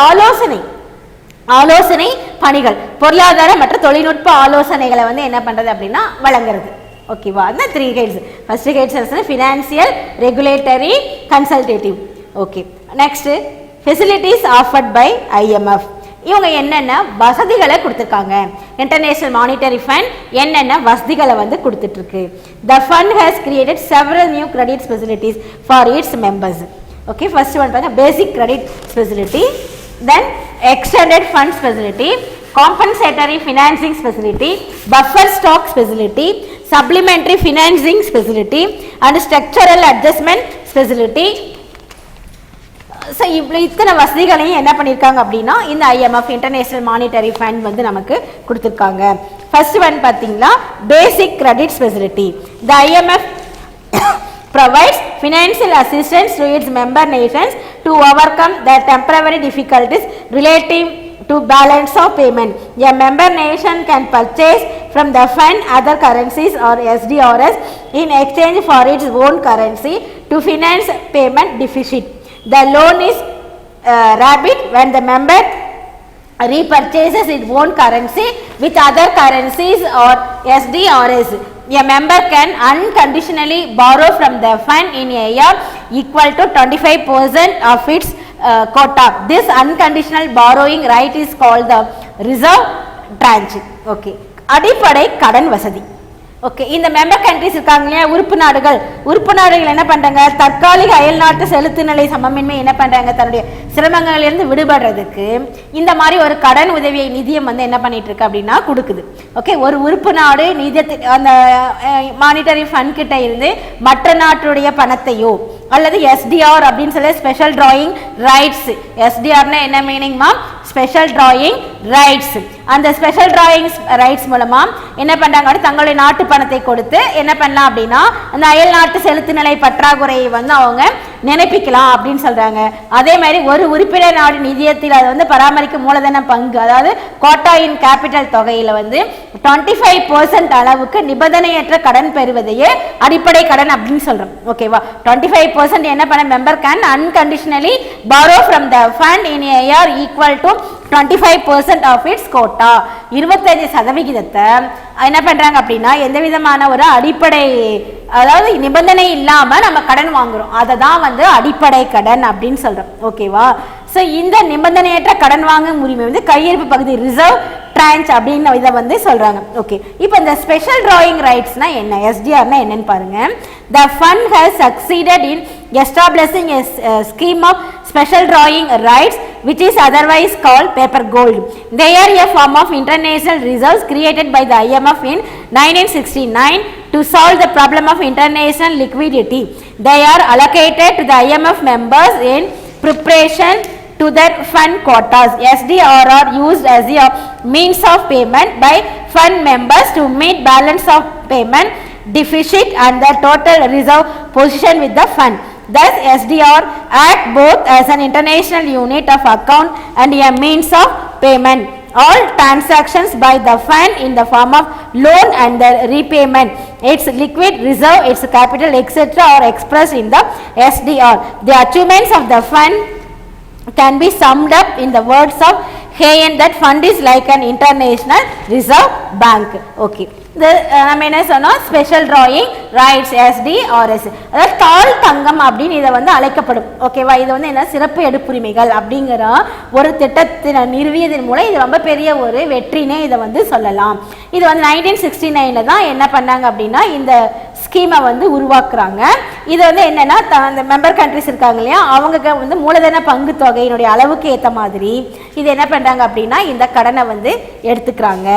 ஆலோசனை பணிகள், பொருளாதார மற்றும் தொழில்நுட்ப ஆலோசனைகளை வந்து என்ன பண்ணுறது அப்படின்னா வழங்குறது. ஓகேவா, அந்த 3 heads. First heads financial, regulatory, consultative. Okay, next facilities offered by IMF. இவங்க என்னென்ன வசதிகளை கொடுத்துருக்காங்க, இன்டர்நேஷனல் மானிட்டரி ஃபண்ட் என்னென்ன வசதிகளை வந்து கொடுத்துட்ருக்கு. The fund has created several new credit facilities for its members. Okay, first one பார்த்தா basic credit facility, then extended funds facility, compensatory financing facility, buffer stocks facility, supplementary financing facility and structural adjustment facility. So இத்தனை வசதிகளையும் என்ன பண்ணியிருக்காங்க அப்படின்னா இந்த IMF international monetary fund வந்து நமக்கு கொடுத்துருக்காங்க. ஃபர்ஸ்ட் ஒன் பார்த்தீங்கன்னா பேசிக் credit facility. The IMF provides financial assistance to its member nations to overcome the temporary difficulties relating to balance of payment. A member nation can purchase from the fund other currencies or SDRs in exchange for its own currency to finance payment deficit. The loan is rapid when the member repurchases its own currency with other currencies or SDRs. A member can unconditionally borrow from the fund in a year equal to 25% of its quota. This unconditional borrowing right is called the reserve tranche. Okay, அடிப்படை கடன் வசதி. Okay, இந்த member countries இருக்காங்க இல்லையா, உறுப்பு நாடுகள் என்ன பண்ணுறாங்க, தற்காலிக அயல்நாட்டு செலுத்து நிலை சமமின்மை என்ன பண்ணுறாங்க, தன்னுடைய சிரமங்களிலிருந்து விடுபடுறதுக்கு இந்த மாதிரி ஒரு கடன் உதவியை நிதியம் வந்து என்ன பண்ணிட்டு இருக்கு அப்படின்னா கொடுக்குது. ஓகே, ஒரு உறுப்பு நாடு நிதியத்தை அந்த மானிட்டரி ஃபண்ட் கிட்ட இருந்து மற்ற நாட்டுடைய பணத்தையோ அல்லது SDR அப்படின்னு சொல்லி ஸ்பெஷல் டிராயிங் ரைட்ஸ். SDRனா என்ன மீனிங்மா, ஸ்பெஷல் டிராயிங் ரைட்ஸ். அந்த ஸ்பெஷல் டிராயிங்ஸ் ரைட்ஸ் மூலமா என்ன பண்றாங்க, தங்களுடைய நாட்டு பணத்தை கொடுத்து என்ன பண்ணலாம் அப்படின்னா அந்த அயல் நாட்டு செலுத்து நிலை பற்றாக்குறையை வந்து அவங்க நினைப்பிக்கலாம் அப்படின்னு சொல்றாங்க. அதே மாதிரி ஒரு உறுப்பினர் நாடு நிதியத்தில் அது வந்து பராமரிக்கும் மூலதன பங்கு, அதாவது கோட்டா இன் கேபிட்டல் தொகையில வந்து 25% அளவுக்கு நிபந்தனையற்ற கடன் பெறுவதையே அடிப்படை கடன் அப்படின்னு சொல்றோம். ஓகேவா, 25% என்ன பண்ண member can unconditionally borrow from the fund in a year equal to 25% of its quota. 25% என்ன பண்றாங்க அப்படின்னா எந்த விதமான ஒரு அடிப்படை, அதாவது நிபந்தனை இல்லாம நம்ம கடன் வாங்குறோம், அதை தான் வந்து அடிப்படை கடன் அப்படின்னு சொல்றோம். ஓகேவா, ஸோ இந்த நிபந்தனையற்ற கடன் வாங்கும் உரிமை வந்து கையிருப்பு பகுதி ரிசர்வ் ட்ரான்ச் அப்படின்னு இதை வந்து சொல்றாங்க. ஓகே, இப்போ இந்த ஸ்பெஷல் டிராயிங் ரைட்ஸ்னா என்ன, எஸ்டிஆர்னா என்னன்னு பாருங்க. The fund has succeeded in establishing a scheme of special drawing rights which is otherwise called paper gold. They are a form of international reserves created by the IMF in 1969 to solve the problem of international liquidity. They are allocated to the IMF members in preparation to their fund quotas. SDR are used as a means of payment by fund members to meet balance of payment deficit and the total reserve position with the fund. Thus, SDR act both as an international unit of account and a means of payment. All transactions by the fund in the form of loan and the repayment, its liquid reserve, its capital, etc. are expressed in the SDR. The achievements of the fund can be summed up in the words of Hayen, that fund is like an international reserve bank. Okay, நம்ம என்ன சொன்னோம், special drawing rights எஸ்டிஆர்எஸ், அதாவது தாழ் தங்கம் அப்படின்னு இதை வந்து அழைக்கப்படும். ஓகேவா, இது வந்து என்ன சிறப்பு எடுப்புரிமைகள் அப்படிங்கிற ஒரு திட்டத்தினை நிறுவியதன் மூலம் இது ரொம்ப பெரிய ஒரு வெற்றினே இதை வந்து சொல்லலாம். இது வந்து 1969 தான் என்ன பண்ணாங்க அப்படின்னா இந்த ஸ்கீமை வந்து உருவாக்குறாங்க. இது வந்து என்னன்னா அந்த மெம்பர் கண்ட்ரிஸ் இருக்காங்க இல்லையா, அவங்க வந்து மூலதன பங்கு தொகையினுடைய அளவுக்கு ஏற்ற மாதிரி இது என்ன பண்றாங்க அப்படின்னா இந்த கடனை வந்து எடுத்துக்கிறாங்க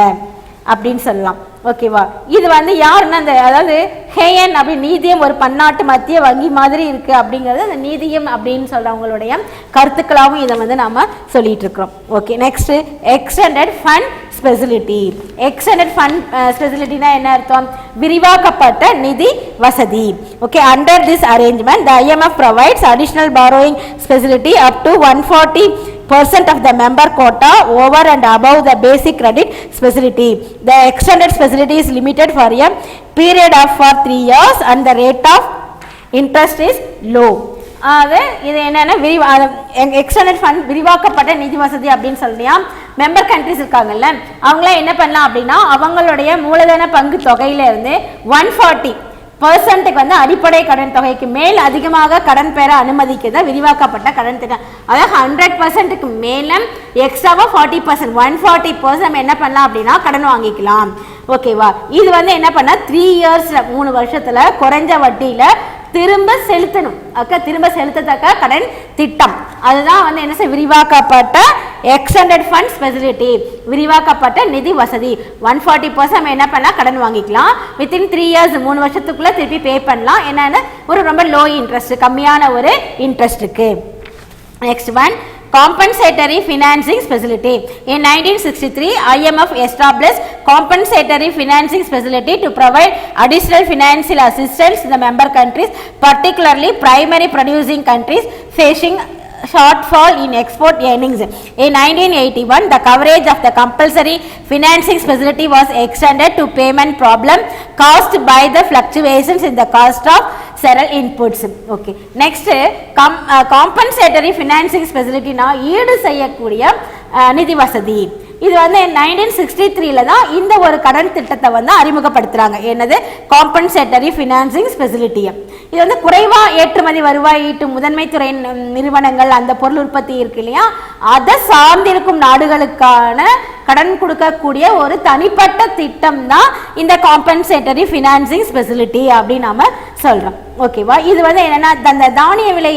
அப்படின்னு சொல்லலாம். ஓகேவா, இது வந்து யாருன்னா அந்த அதாவது ஹேயன் அப்படி நீதியம் ஒரு பன்னாட்டு மத்திய வங்கி மாதிரி இருக்கு அப்படிங்கிறது அந்த நீதியம் அப்படின்னு சொல்றவங்களுடைய கருத்துக்களாகவும் இதை வந்து நாம சொல்லிட்டு இருக்கிறோம். Okay, next extended fund facility. Extended fund ஸ்பெசிலிட்டினா என்ன அர்த்தம், விரிவாக்கப்பட்ட நிதி வசதி. Okay, under this arrangement the IMF provides additional borrowing facility up to 140% of the member quota over and above the basic credit facility. The extended facility is limited for a period of 3 years and the rate of interest is low. இது என்னன்னா extended fund விரிவாக்கப்பட்ட நிதி வசதி அப்படின்னு சொல்லியா member countries இருக்காங்கல்ல, அவங்களாம் என்ன பண்ணலாம் அப்படின்னா அவங்களுடைய மூலதன பங்கு தொகையில இருந்து 140% வந்து அடிப்படை கடன் தொகைக்கு மேல் அதிகமாக கடன் பெற அனுமதிக்குது விரிவாக்கப்பட்ட கடன் திட்டம். அதாவது 100%க்கு மேல எக்ஸ்ட்ராவா 40%, 140% என்ன பண்ணலாம் அப்படின்னா கடன் வாங்கிக்கலாம். ஓகேவா, இது வந்து என்ன பண்ணா 3 இயர்ஸ்ல 3 வருஷத்துல குறைஞ்ச வட்டியில திரும்ப செலுத்தணும். திரும்ப செலுத்தத்தக்க கடன் திட்டம், அதுதான் வந்து என்ன செய்ய விரிவாக்கப்பட்ட எக்ஸ்டெண்டட் ஃபண்ட் ஃபெசிலிட்டி, விரிவாக்கப்பட்ட நிதி வசதி. 140% என்ன பண்ணலாம் கடன் வாங்கிக்கலாம். வித்தின் 3 இயர்ஸ் 3 வருஷத்துக்குள்ள திருப்பி பே பண்ணலாம். என்னன்னு ஒரு ரொம்ப லோ இன்ட்ரெஸ்ட், கம்மியான ஒரு இன்ட்ரெஸ்ட்டுக்கு. Next one, compensatory financing facility. In 1963, IMF established compensatory financing facility to provide additional financial assistance to the member countries, particularly primary producing countries facing shortfall in export earnings. In 1981, the coverage of the compulsory financing facility was extended to payment problem caused by the fluctuations in the cost of several inputs. Okay, next compensatory financing facility na ஈடு செய்யக்கூடிய நிதி வசதி. இது வந்து 1963 தான் இந்த ஒரு கடன் திட்டத்தை வந்து அறிமுகப்படுத்துறாங்க. என்னது, காம்பன்சேட்டரி ஃபினான்சிங் ஃபெசிலிட்டி. இது வந்து குறைவா ஏற்றுமதி வருவாய் ஈட்டும் முதன்மை துறை நிறுவனங்கள், அந்த பொருள் உற்பத்தி இருக்கு இல்லையா, அதை சார்ந்திருக்கும் நாடுகளுக்கான கடன் கொடுக்கக்கூடிய ஒரு தனிப்பட்ட திட்டம் தான் இந்த காம்பன்சேட்டரி ஃபினான்சிங் ஃபெசிலிட்டி அப்படின்னு நாம சொல்றோம். ஓகேவா, இது வந்து என்னன்னா அந்த தானிய விலை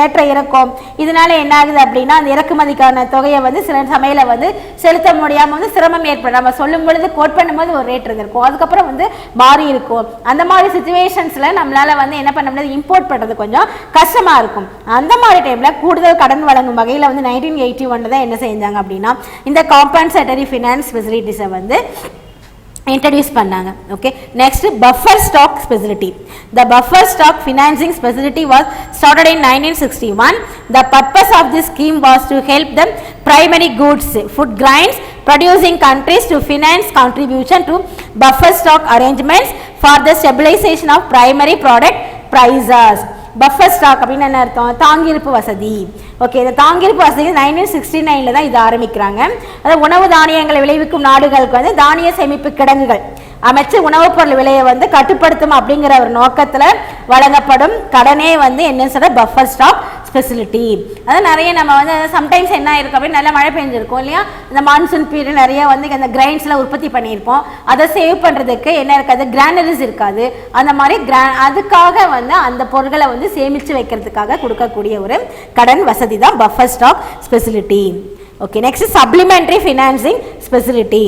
ஏற்ற இறக்கும், இதனால என்ன ஆகுது அப்படின்னா அந்த இறக்குமதிக்கான தொகையை வந்து சில சமையல வந்து செலுத்த முடியாம வந்து சிரமம் ஏற்படும். நம்ம சொல்லும் பொழுது கோட் பண்ணும்போது ஒரு ரேட் இருந்திருக்கும், அதுக்கப்புறம் வந்து மாறி இருக்கும். அந்த மாதிரி சிச்சுவேஷன்ஸ்ல நம்மளால வந்து என்ன பண்ண முடியாது, இம்போர்ட் பண்றது கொஞ்சம் கஷ்டமா இருக்கும். அந்த மாதிரி டைம்ல கூடுதல் கடன் வழங்கும் வகையில் வகையில் வந்து 1981 தான் என்ன செஞ்சாங்க அப்படின்னா இந்த காம்பன்சேட்டரி ஃபினான்ஸ் ஃபெசிலிட்டிஸை வந்து introduce பண்ணாங்க. Okay, next buffer stock facility. The buffer stock financing facility was started in 1961. The purpose of this scheme was to help the primary goods food grains producing countries to finance contribution to buffer stock arrangements for the stabilization of primary product prices. Buffer stock அப்படின்னு என்ன அர்த்தம்? தாங்கியிருப்பு வசதி. Okay, இந்த தாங்கியிருப்பு வசதி 1969 தான் இது ஆரம்பிக்கிறாங்க. அதாவது உணவு தானியங்களை விளைவிக்கும் நாடுகளுக்கு வந்து தானிய சேமிப்பு கிடங்குகள் அமைச்சு உணவுப் பொருள் விலையை வந்து கட்டுப்படுத்தும் அப்படிங்கிற ஒரு நோக்கத்தில் வழங்கப்படும் கடனே வந்து என்ன சொல்ற பஃபர் ஸ்டாக் ஃபெசிலிட்டி. அதாவது நிறைய நம்ம வந்து சம்டைம்ஸ் என்ன ஆயிருக்கும் அப்படின்னு நல்லா மழை பெஞ்சிருக்கும் இல்லையா, இந்த மான்சூன் பீரியட் நிறைய வந்து அந்த கிரைன்ஸ்லாம் உற்பத்தி பண்ணியிருப்போம். அதை சேவ் பண்ணுறதுக்கு என்ன இருக்காது, கிரானரிஸ் இருக்காது. அந்த மாதிரி அதுக்காக வந்து அந்த பொருட்களை வந்து சேமித்து வைக்கிறதுக்காக கொடுக்கக்கூடிய ஒரு கடன் வசதி தான் buffer stock facility. Okay, next supplementary financing facility,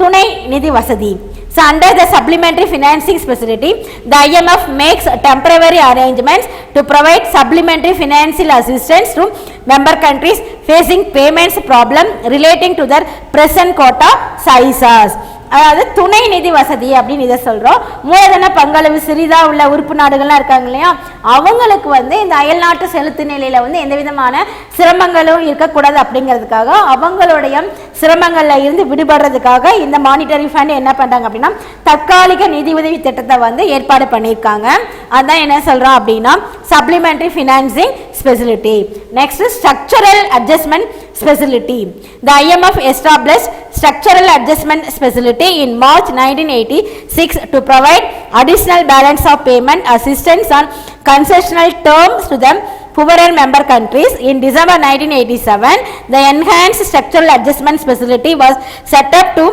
துணை நிதி வசதி. So under the supplementary financing facility, the IMF makes temporary arrangements to provide supplementary financial assistance to member countries facing payments problem relating to their present quota sizes. அதாவது துணை நிதி வசதி அப்படின்னு இதை சொல்கிறோம். மூலதன பங்களவு சிறிதாக உள்ள உறுப்பு நாடுகள்லாம் இருக்காங்க இல்லையா, அவங்களுக்கு வந்து இந்த அயல் நாட்டு செலுத்து நிலையில் வந்து எந்த விதமான சிரமங்களும் இருக்கக்கூடாது அப்படிங்கிறதுக்காக அவங்களுடைய சிரமங்களில் இருந்து விடுபடுறதுக்காக இந்த மானிட்டரி ஃபண்ட் என்ன பண்ணுறாங்க அப்படின்னா தற்காலிக நிதி உதவி திட்டத்தை வந்து ஏற்பாடு பண்ணியிருக்காங்க. அதுதான் என்ன சொல்கிறோம் அப்படின்னா supplementary financing facility. Next structural adjustment facility. The IMF established structural adjustment facility in March 1986 to provide additional balance of payment assistance on concessional terms to the poorer member countries. In December 1987, the enhanced structural adjustment facility was set up to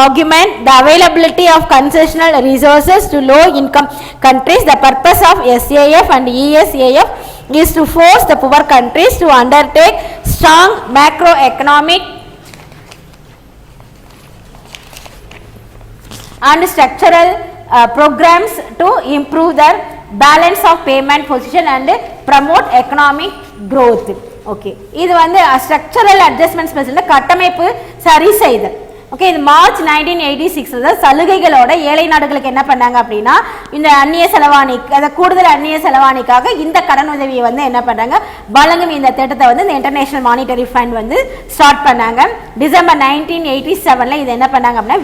augment the availability of concessional resources to low income countries. The purpose of SAF and ESAF is to force the poor countries to undertake strong macroeconomic and structural programs to improve their balance of payment position and promote economic growth. Okay, இது வந்து structural adjustments கட்டமைப்பு சரி செய்தல். Okay, இது March 1986 சலுகைகளோட ஏழை நாடுகளுக்கு என்ன பண்ணாங்க அப்படின்னா இந்த அந்நிய செலவாணி, அதை கூடுதல் அந்நிய செலவாணிக்காக இந்த கடன் உதவியை வந்து என்ன பண்ணாங்க வழங்கும் இந்த திட்டத்தை வந்து இந்த இன்டர்நேஷனல் மானிட்டரி ஃபண்ட் வந்து ஸ்டார்ட் பண்ணாங்க. டிசம்பர் 1987 இது என்ன பண்ணாங்க அப்படின்னா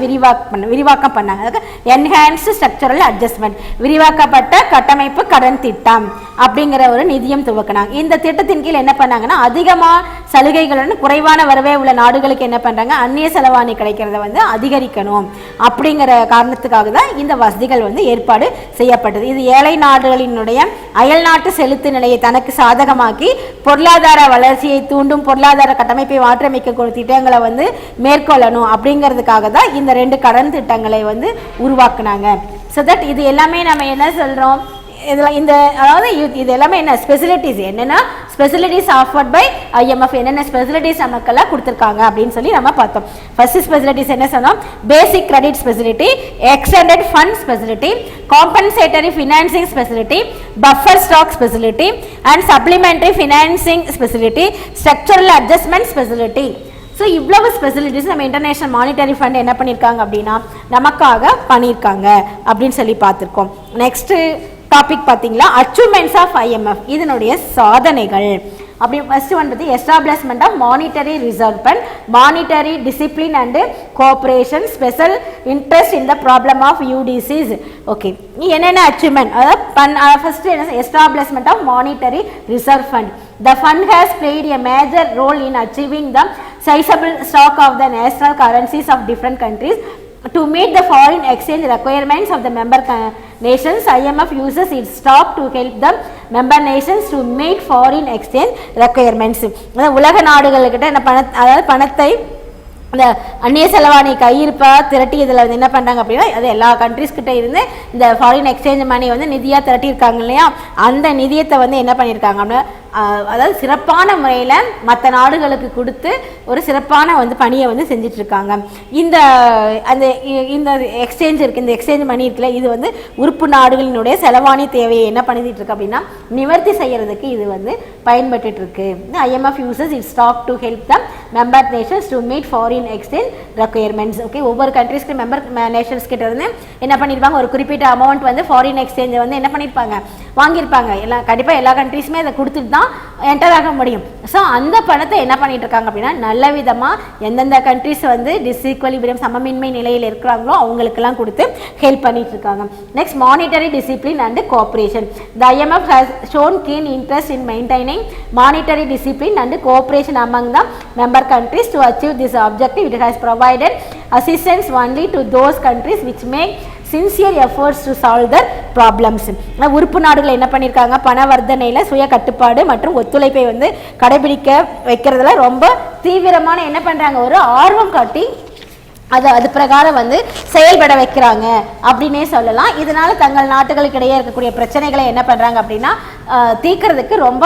விரிவாக்கம் பண்ணாங்க. அதுக்கு என்ஹான்ஸ்டு ஸ்ட்ரக்சரல் அட்ஜஸ்ட்மெண்ட், விரிவாக்கப்பட்ட கட்டமைப்பு கடன் திட்டம் அப்படிங்கிற ஒரு நிதியம் துவக்கினாங்க. இந்த திட்டத்தின் கீழ் என்ன பண்ணாங்கன்னா அதிகமாக சலுகைகளுடன் குறைவான வரவே உள்ள நாடுகளுக்கு என்ன பண்றாங்க அந்நிய செலவாணி கிடைக்கிறத வந்து அதிகரிக்கணும் அப்படிங்கிற காரணத்துக்காக தான் இந்த வசதிகள் வந்து ஏற்பாடு செய்யப்பட்டது. இது ஏழை நாடுகளினுடைய அயல் நாட்டு செலுத்து நிலையை தனக்கு சாதகமாக்கி பொருளாதார வளர்ச்சியை தூண்டும் பொருளாதார கட்டமைப்பை மாற்றியமைக்கக்கூடிய திட்டங்களை வந்து மேற்கொள்ளணும் அப்படிங்கிறதுக்காக தான் இந்த 2 கடன் திட்டங்களை வந்து உருவாக்குனாங்க. ஸோ தட் இது எல்லாமே நம்ம என்ன சொல்றோம், இதில் இந்த அதாவது இது எல்லாமே என்ன ஸ்பெசிலிட்டிஸ், என்னென்னா ஸ்பெசிலிட்டிஸ் ஆஃபர்ட் பை IMF, என்னென்ன ஸ்பெசிலிட்டிஸ் நமக்கெல்லாம் கொடுத்துருக்காங்க அப்படின்னு சொல்லி நம்ம பார்த்தோம். ஃபர்ஸ்ட் ஸ்பெசிலிட்டிஸ் என்ன சொன்னோம், basic credit speciality, extended fund speciality, compensatory financing speciality, buffer stock speciality and supplementary financing speciality, structural adjustment speciality. So இவ்வளவு ஸ்பெசிலிட்டிஸ் நம்ம இன்டர்நேஷனல் மானிட்டரி ஃபண்ட் என்ன பண்ணியிருக்காங்க அப்படின்னா நமக்காக பண்ணியிருக்காங்க அப்படின்னு சொல்லி பார்த்துருக்கோம். நெக்ஸ்ட்டு டாபிக் பார்த்தீங்களா அச்சீவ்மெண்ட்ஸ் ஆஃப் IMF, இதனுடைய சாதனைகள். அப்படி ஃபர்ஸ்ட் வந்து establishment of monetary reserve fund, monetary discipline and cooperation, special interest in the problem of UDCs. Okay, என்னென்ன அச்சீவ்மெண்ட், அதாவது ஃபர்ஸ்ட் என்ன establishment of monetary reserve fund. The fund has played a major role in achieving the sizable stock of the national currencies of different countries. To meet the foreign exchange requirements of the member nations, IMF uses its stock to help the member nations to meet foreign exchange requirements. உலக நாடுகள்கிட்ட அதாவது பணத்தை இந்த அந்நிய செலவாணி கையிருப்பாக திரட்டி இதில் வந்து என்ன பண்ணுறாங்க அப்படின்னா அது எல்லா கண்ட்ரிஸ்கிட்ட இருந்து இந்த ஃபாரின் எக்ஸ்சேஞ்ச் மணி வந்து நிதியாக திரட்டியிருக்காங்க இல்லையா, அந்த நிதியத்தை வந்து என்ன பண்ணியிருக்காங்க அப்படின்னா அதாவது சிறப்பான முறையில் மற்ற நாடுகளுக்கு கொடுத்து ஒரு சிறப்பான வந்து பணியை வந்து செஞ்சிட்ருக்காங்க. இந்த அந்த இந்த எக்ஸ்சேஞ்ச் இருக்குது, இந்த எக்ஸ்சேஞ்ச் மணி இருக்குல்ல, இது வந்து உறுப்பு நாடுகளினுடைய செலவாணி தேவையை என்ன பண்ணிட்டு இருக்கு அப்படின்னா நிவர்த்தி செய்யறதுக்கு இது வந்து பயன்பட்டு இருக்கு. IMF uses its stock to help the member nations to meet foreign exchange requirements. Okay, ஒவ்வொரு கண்ட்ரீஸ்க்கு மெம்பர் நேஷன்ஸ் கிட்ட இருந்து என்ன பண்ணியிருப்பாங்க, ஒரு குறிப்பிட்ட அமௌண்ட் வந்து ஃபாரின் எக்ஸ்சேஞ்சை வந்து என்ன பண்ணியிருப்பாங்க, வாங்கியிருப்பாங்க. கண்டிப்பாக எல்லா கண்ட்ரீஸுமே அதை கொடுத்துட்டு தான் என்டர் ஆக முடியும். ஸோ அந்த பணத்தை என்ன பண்ணிட்டு இருக்காங்க அப்படின்னா நல்ல விதமாக எந்தெந்த கண்ட்ரீஸ் வந்து டிஸ்இக்வலிபிரியம் சமமின்மை நிலையில் இருக்கிறாங்களோ அவங்களுக்கெல்லாம் கொடுத்து ஹெல்ப் பண்ணிட்டு இருக்காங்க. Next, monetary discipline and cooperation. The IMF has shown keen interest in maintaining monetary discipline and cooperation among the member countries. To achieve this objective, it has provided assistance only to those countries which make sincere efforts to solve their problems. உறுப்பு நாடுகள் என்ன பண்ணியிருக்காங்க, பணவர்த்தனையில் சுய கட்டுப்பாடு மற்றும் ஒத்துழைப்பை வந்து கடைபிடிக்க வைக்கிறதுல ரொம்ப தீவிரமான என்ன பண்ணுறாங்க, ஒரு ஆர்வம் காட்டி அது பிரகாரம் வந்து செயல்பட வைக்கிறாங்க அப்படின்னே சொல்லலாம். இதனால் தங்கள் நாட்டுகளுக்கு இடையே இருக்கக்கூடிய பிரச்சனைகளை என்ன பண்ணுறாங்க அப்படின்னா தீர்க்கறதுக்கு ரொம்ப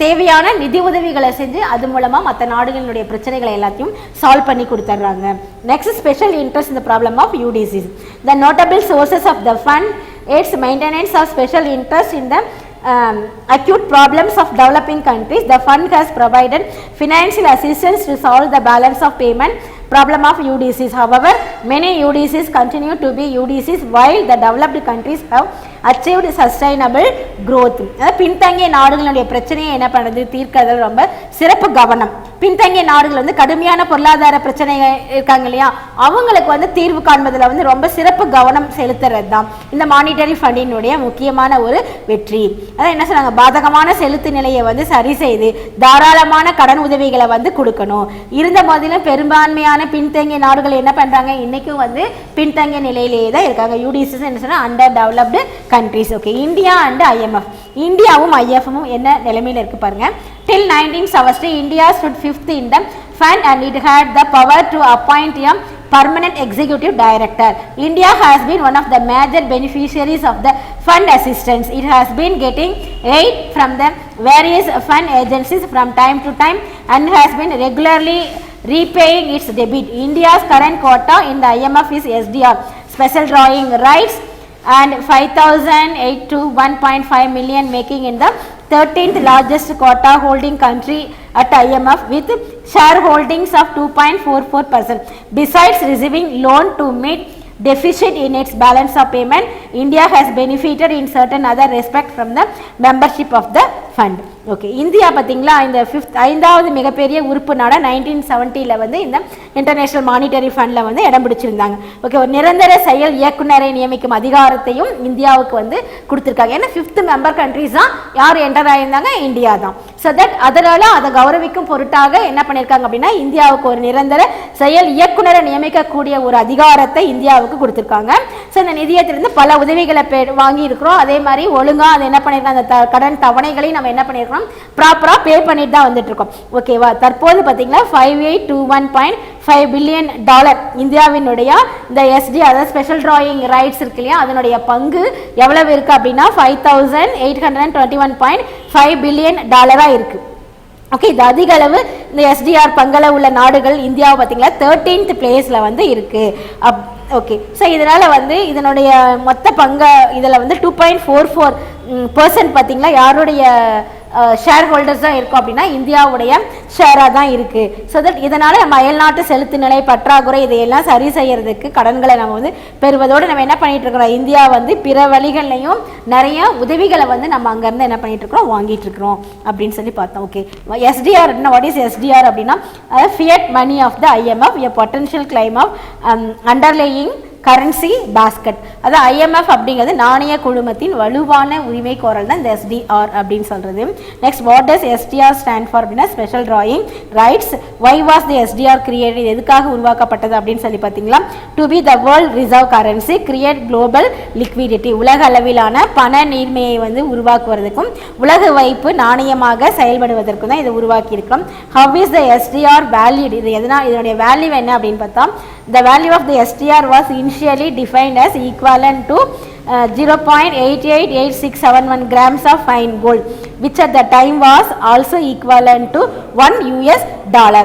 தேவையான நிதி உதவிகளை செஞ்சு அது மூலமாக மற்ற நாடுகளினுடைய பிரச்சனைகளை எல்லாத்தையும் சால்வ் பண்ணி கொடுத்துட்றாங்க. நெக்ஸ்ட், ஸ்பெஷல் இன்ட்ரெஸ்ட் இந்த problem of UDCs. The notable sources of the fund its maintenance of special interest in the acute problems of developing countries. The fund has provided financial assistance to solve the balance of payment problem of UDCs. However, many UDCs continue to be UDCs while the developed countries have achieved sustainable growth. பின்தங்கிய நாடுகளுடைய பிரச்சனையை என்ன பண்ணுறது, தீர்க்கிறதுல ரொம்ப சிறப்பு கவனம். பின்தங்கிய நாடுகள் வந்து கடுமையான பொருளாதார பிரச்சனைகள் இருக்காங்க இல்லையா, அவங்களுக்கு வந்து தீர்வு காண்பதில் வந்து ரொம்ப சிறப்பு கவனம் செலுத்துறது தான் இந்த மானிட்டரி ஃபண்டினுடைய முக்கியமான ஒரு வெற்றி. அதான் என்ன சொன்னாங்க, பாதகமான செலுத்து நிலையை வந்து சரி செய்து தாராளமான கடன் உதவிகளை வந்து கொடுக்கணும். இருந்த போதிலும் பெரும்பான்மையான பின்தங்கிய நாடுகள் என்ன பண்றாங்க, இன்னைக்கும் வந்து பின்தங்கிய நிலையிலேயே தான் இருக்காங்க. UDCs என்ன சொன்னா under developed countries. Okay, India and IMF. இந்தியாவும் IMFமும் என்ன நிலைமையில் இருக்கு பாருங்க. Till 1970, India stood 5th in the fund and it had the power to appoint a permanent executive director. India has been one of the major beneficiaries of the fund assistance. It has been getting aid from the various fund agencies from time to time and has been regularly repaying its debt. India's current quota in the IMF is SDR, special drawing rights, and 5,008 to 1.5 million, making in the 13th largest quota holding country at IMF with shareholdings of 2.44%. Besides receiving loan to meet deficit in its balance of payment, India has benefited in certain other respect from the membership of the fund. Okay, India பார்த்தீங்களா இந்த 5வது மிகப்பெரிய உறுப்பு நாடாக 1970 வந்து இந்த international monetary ஃபண்டில் வந்து இடம் பிடிச்சிருந்தாங்க. ஓகே, ஒரு நிரந்தர செயல் இயக்குநரை நியமிக்கும் அதிகாரத்தையும் இந்தியாவுக்கு வந்து கொடுத்துருக்காங்க. ஏன்னா 5th மெம்பர் கண்ட்ரிஸ் தான் யார் என்டர் ஆயிருந்தாங்க, இந்தியா தான். ஸோ தட் அதனால அதை கௌரவிக்கும் பொருட்டாக என்ன பண்ணியிருக்காங்க அப்படின்னா இந்தியாவுக்கு ஒரு நிரந்தர செயல் இயக்குநரை நியமிக்கக்கூடிய ஒரு அதிகாரத்தை இந்தியாவுக்கு கொடுத்துருக்காங்க. ஸோ இந்த நிதியத்திலிருந்து பல உதவிகளை வாங்கி இருக்கிறோம். அதே மாதிரி ஒழுங்காக அதை என்ன பண்ணியிருக்கோம், அந்த கடன் தவணைகளையும் நம்ம என்ன பண்ணியிருக்கோம், ப்ராப்பராக பே பண்ணிட்டு தான் வந்துட்டு இருக்கோம். ஓகேவா, தற்போது பார்த்தீங்கன்னா $5821.5 பில்லியன் இந்தியாவினுடைய இந்த SDR அதாவது ஸ்பெஷல் டிராயிங் ரைட்ஸ் இருக்கு இல்லையா, அதனுடைய பங்கு எவ்வளவு இருக்கு அப்படின்னா $5821.5 பில்லியன் இருக்கு. ஓகே, இது அதிக அளவு இந்த SDR பங்கள உள்ள நாடுகள் இந்தியாவை பார்த்தீங்களா 13th பிளேஸில் வந்து இருக்கு. ஓகே, ஸோ இதனால் வந்து இதனுடைய மொத்த பங்கு இதில் வந்து 2.44% பார்த்தீங்களா யாருடைய ஷேர் ஹோல்டர்ஸ் தான் இருக்கும் அப்படின்னா இந்தியாவுடைய ஷேராக தான் இருக்குது. ஸோ தட் இதனால் நம்ம அயல்நாட்டு செலுத்து நிலை பற்றாக்குறை இதையெல்லாம் சரி செய்யறதுக்கு கடன்களை நம்ம வந்து பெறுவதோடு நம்ம என்ன பண்ணிட்டு இருக்கிறோம், இந்தியா வந்து பிற வழிகள்லையும் நிறைய உதவிகளை வந்து நம்ம அங்கேருந்து என்ன பண்ணிட்டு இருக்கிறோம், வாங்கிட்டு இருக்கிறோம் அப்படின்னு சொல்லி பார்த்தோம். ஓகே, SDR அப்படின்னா வாட் இஸ் SDR அப்படின்னா fiat money of the IMF, a potential claim of underlying currency basket. அது IMF அப்படிங்கிறது நாணய குழுமத்தின் வலுவான உரிமை கோரல் தான் இந்த SDR அப்படின்னு சொல்றது. Next, what does SDR stand for அப்படின்னா special drawing rights. Why was the SDR created, எதுக்காக உருவாக்கப்பட்டது அப்படின்னு சொல்லி பார்த்தீங்களா, to be the world reserve currency, create global liquidity, உலக அளவிலான பண நீர்மையை வந்து உருவாக்குவதற்கும் உலக வைப்பு நாணயமாக செயல்படுவதற்கும் தான் இதை உருவாக்கி இருக்கிறோம். How is the SDR valued, இது எதனால் இதனுடைய வேல்யூ என்ன அப்படின்னு பார்த்தா, the value of the SDR was initially defined as equivalent to 0.888671 grams of fine gold, which at the time was also equivalent to $1.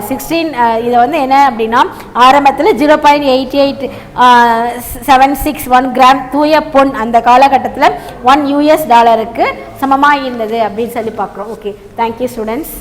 16 இது வந்து என்ன அப்படின்னா ஆரம்பத்தில் 0.8876 கிராம் தூய பொன் அந்த காலகட்டத்தில் $1 சமமாக இருந்தது அப்படின்னு சொல்லி பார்க்குறோம். Okay, thank you students.